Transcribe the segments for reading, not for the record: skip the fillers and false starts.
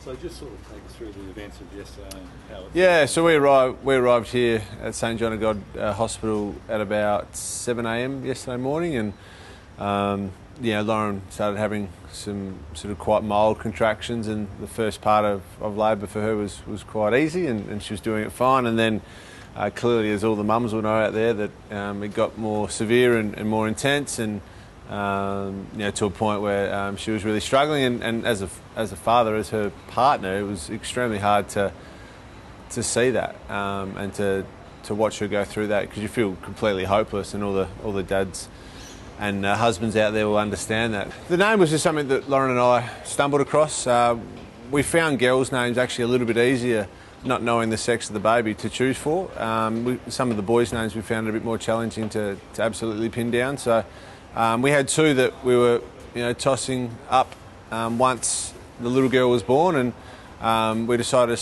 So just sort of take us through the events of yesterday and how it... Yeah, so we arrived here at St John of God Hospital at about 7 a.m. yesterday morning, and Lauren started having some sort of quite mild contractions, and the first part of labour for her was quite easy, and she was doing it fine. And then clearly, as all the mums will know out there, that it got more severe and more intense, and to a point where she was really struggling. And as a father, as her partner, it was extremely hard to see that and to watch her go through that, because you feel completely hopeless, and all the dads and husbands out there will understand that. The name was just something that Lauren and I stumbled across. We found girls' names actually a little bit easier, not knowing the sex of the baby, to choose for. Some of the boys' names we found a bit more challenging to absolutely pin down. So we had two that we were tossing up once the little girl was born, and we decided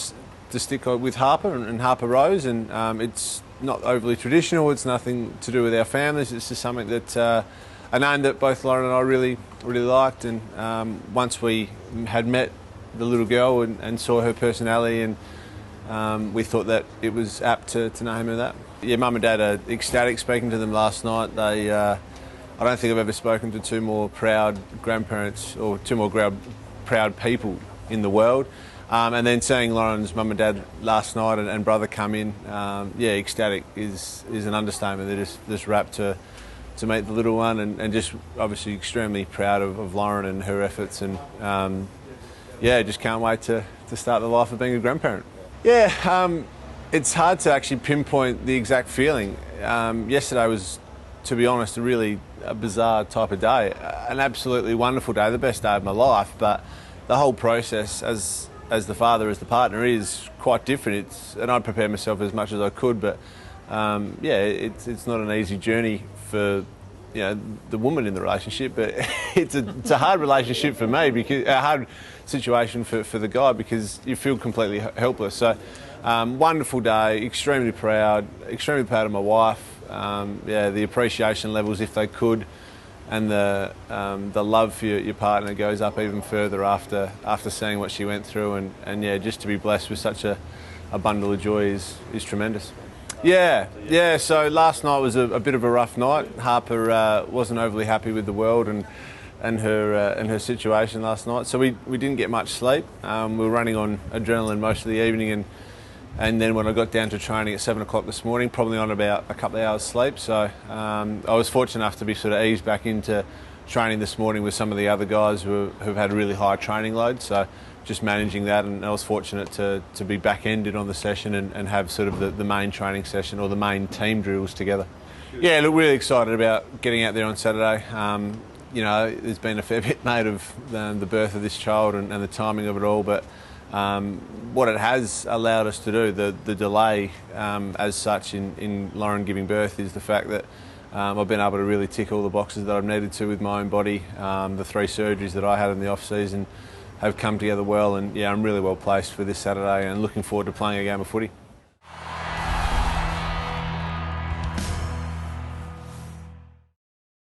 to stick with Harper and Harper Rose. And it's not overly traditional, it's nothing to do with our families, it's just something that a name that both Lauren and I really liked. And once we had met the little girl and saw her personality, and we thought that it was apt to name her that. Yeah, Mum and Dad are ecstatic. Speaking to them last night, they I don't think I've ever spoken to two more proud grandparents or two more proud people in the world. And then seeing Lauren's mum and dad last night and brother come in, ecstatic is an understatement. They're just rapt to meet the little one, and just obviously extremely proud of Lauren and her efforts, and just can't wait to start the life of being a grandparent. Yeah, it's hard to actually pinpoint the exact feeling. Yesterday was, to be honest, a bizarre type of day. An absolutely wonderful day, the best day of my life, but the whole process as the father, as the partner, is quite different. And I prepared myself as much as I could, but it's not an easy journey for the woman in the relationship, but it's a hard relationship for me, because a hard situation for the guy, because you feel completely helpless. So wonderful day, extremely proud of my wife. The appreciation levels, if they could, and the love for your partner goes up even further after seeing what she went through, and just to be blessed with such a bundle of joy is tremendous. Yeah. So last night was a bit of a rough night. Harper wasn't overly happy with the world and her situation last night, so we didn't get much sleep. We were running on adrenaline most of the evening, and then when I got down to training at 7 o'clock this morning, probably on about a couple of hours sleep. So I was fortunate enough to be sort of eased back into training this morning with some of the other guys who've had a really high training load. So just managing that, and I was fortunate to be back-ended on the session and have sort of the main training session, or the main team drills together. Yeah, look, really excited about getting out there on Saturday. There's been a fair bit made of the birth of this child and the timing of it all, but what it has allowed us to do, the delay as such in Lauren giving birth, is the fact that I've been able to really tick all the boxes that I've needed to with my own body. The 3 surgeries that I had in the off-season have come together well, and I'm really well placed for this Saturday and looking forward to playing a game of footy.